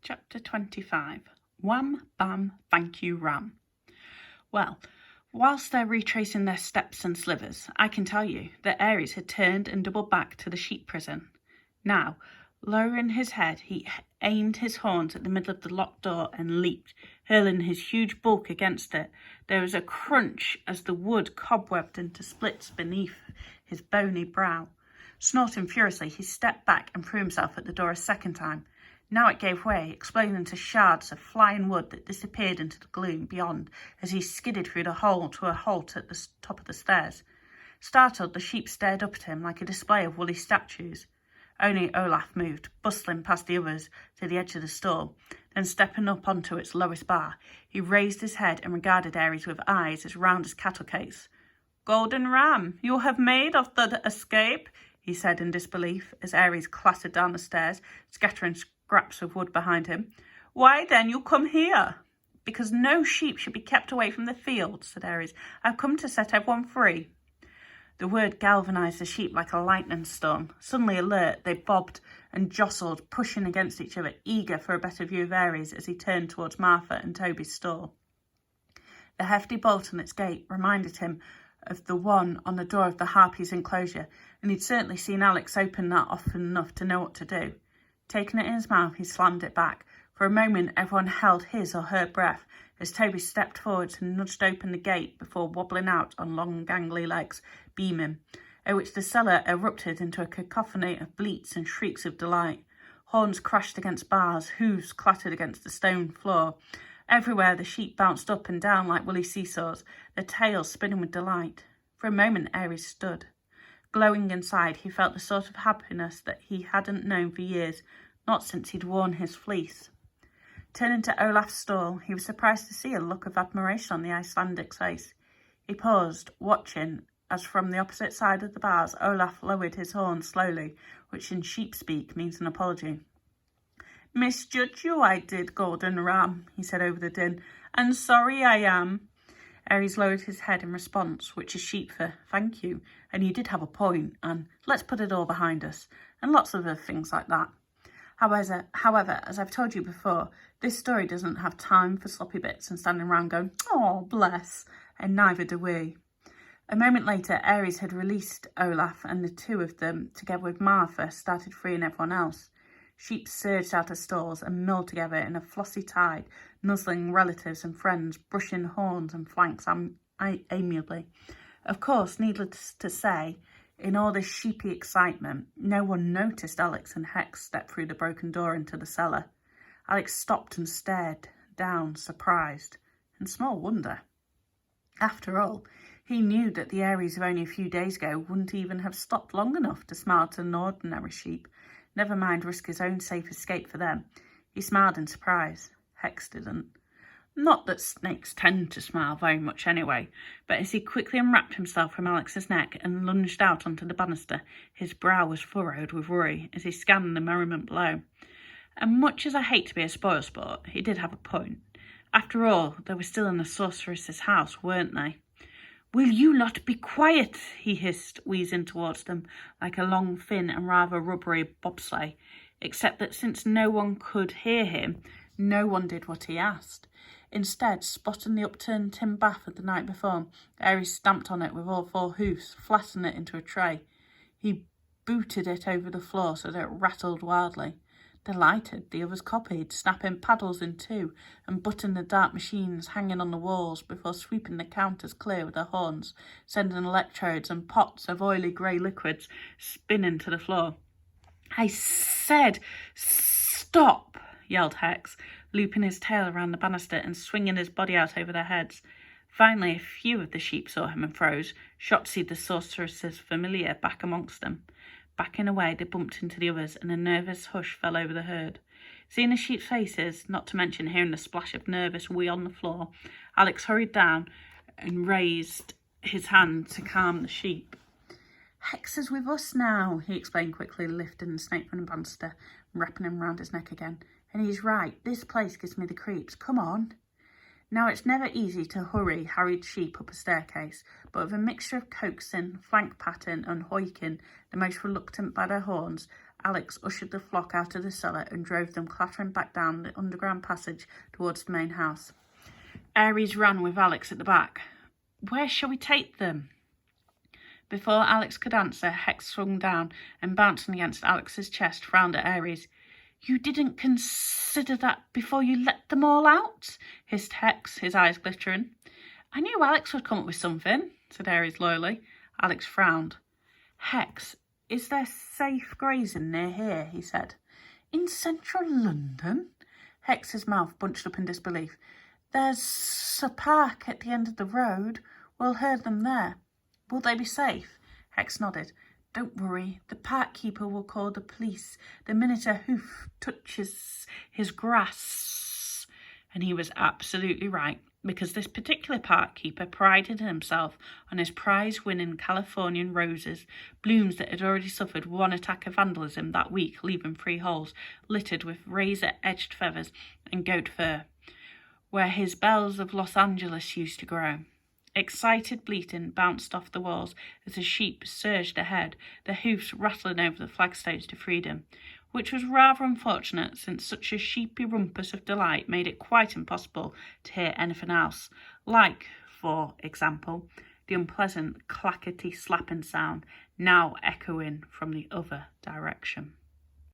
Chapter 25. Wham, bam, thank you, ram. Well, whilst they're retracing their steps and slivers, I can tell you that Aries had turned and doubled back to the sheep prison. Now, lowering his head, he aimed his horns at the middle of the locked door and leaped, hurling his huge bulk against it. There was a crunch as the wood cobwebbed into splits beneath his bony brow. Snorting furiously, he stepped back and threw himself at the door a second time. Now it gave way, exploding into shards of flying wood that disappeared into the gloom beyond as he skidded through the hole to a halt at the top of the stairs. Startled, the sheep stared up at him like a display of woolly statues. Only Olaf moved, bustling past the others to the edge of the stall. Then stepping up onto its lowest bar, he raised his head and regarded Aries with eyes as round as cattle cakes. "Golden Ram, you have made of the escape," he said in disbelief as Aries clattered down the stairs, scattering scraps of wood behind him. "Why then you come here?" "Because no sheep should be kept away from the field," said Aries. "I've come to set everyone free." The word galvanised the sheep like a lightning storm. Suddenly alert, they bobbed and jostled, pushing against each other, eager for a better view of Aries as he turned towards Martha and Toby's stall. The hefty bolt on its gate reminded him of the one on the door of the Harpies' enclosure, and he'd certainly seen Alex open that often enough to know what to do. Taking it in his mouth, he slammed it back. For a moment, everyone held his or her breath as Toby stepped forwards and nudged open the gate before wobbling out on long, gangly legs, beaming, at which the cellar erupted into a cacophony of bleats and shrieks of delight. Horns crashed against bars, hooves clattered against the stone floor. Everywhere the sheep bounced up and down like woolly seesaws, their tails spinning with delight. For a moment, Aries stood. Glowing inside, he felt the sort of happiness that he hadn't known for years, not since he'd worn his fleece. Turning to Olaf's stall, he was surprised to see a look of admiration on the Icelandic's face. He paused, watching, as from the opposite side of the bars, Olaf lowered his horn slowly, which in sheep speak means an apology. "Misjudged you, I did, Golden Ram," he said over the din, "and sorry I am." Aries lowered his head in response, which is sheep for "thank you," and you did have a point, and "let's put it all behind us," and lots of other things like that. However, as I've told you before, this story doesn't have time for sloppy bits and standing around going, "Oh, bless," and neither do we. A moment later, Aries had released Olaf, and the two of them, together with Martha, started freeing everyone else. Sheep surged out of stalls and milled together in a flossy tide, nuzzling relatives and friends, brushing horns and flanks amiably. Of course, needless to say, in all this sheepy excitement, no one noticed Alex and Hex step through the broken door into the cellar. Alex stopped and stared down, surprised, and small wonder. After all, he knew that the Aries of only a few days ago wouldn't even have stopped long enough to smile to an ordinary sheep, never mind risk his own safe escape for them. He smiled in surprise. Hex didn't. Not that snakes tend to smile very much anyway, but as he quickly unwrapped himself from Alex's neck and lunged out onto the banister, his brow was furrowed with worry as he scanned the merriment below. And much as I hate to be a spoilsport, he did have a point. After all, they were still in the sorceress's house, weren't they? "Will you lot be quiet?" he hissed, wheezing towards them like a long, thin and rather rubbery bobsleigh, except that since no one could hear him, no one did what he asked. Instead, spotting the upturned tin bath of the night before, Aries stamped on it with all four hoofs, flattening it into a tray. He booted it over the floor so that it rattled wildly. Delighted, the others copied, snapping paddles in two and butting the dark machines hanging on the walls before sweeping the counters clear with their horns, sending electrodes and pots of oily grey liquids spinning to the floor. "I said stop," yelled Hex, looping his tail around the banister and swinging his body out over their heads. Finally, a few of the sheep saw him and froze, shocked to see the sorceress's familiar back amongst them. Backing away, they bumped into the others, and a nervous hush fell over the herd. Seeing the sheep's faces, not to mention hearing the splash of nervous wee on the floor, Alex hurried down and raised his hand to calm the sheep. "Hex is with us now," he explained quickly, lifting the snake from the banister and wrapping him round his neck again. "And he's right, this place gives me the creeps. Come on." Now, it's never easy to hurry harried sheep up a staircase, but with a mixture of coaxing, flank patting and hoiking the most reluctant by their horns, Alex ushered the flock out of the cellar and drove them clattering back down the underground passage towards the main house. Aries ran with Alex at the back. "Where shall we take them?" Before Alex could answer, Hex swung down and, bouncing against Alex's chest, frowned at Aries. "You didn't consider that before you let them all out?" hissed Hex, his eyes glittering. "I knew Alex would come up with something," said Aries loyally. Alex frowned. "Hex, is there safe grazing near here?" he said. "In central London?" Hex's mouth bunched up in disbelief. "There's a park at the end of the road. We'll herd them there." "Will they be safe?" Hex nodded. "Don't worry, the park keeper will call the police the minute a hoof touches his grass." And he was absolutely right, because this particular park keeper prided himself on his prize-winning Californian roses, blooms that had already suffered one attack of vandalism that week, leaving 3 holes littered with razor-edged feathers and goat fur, where his bells of Los Angeles used to grow. Excited bleating bounced off the walls as the sheep surged ahead, their hoofs rattling over the flagstones to freedom, which was rather unfortunate since such a sheepy rumpus of delight made it quite impossible to hear anything else, like, for example, the unpleasant clackety-slapping sound now echoing from the other direction.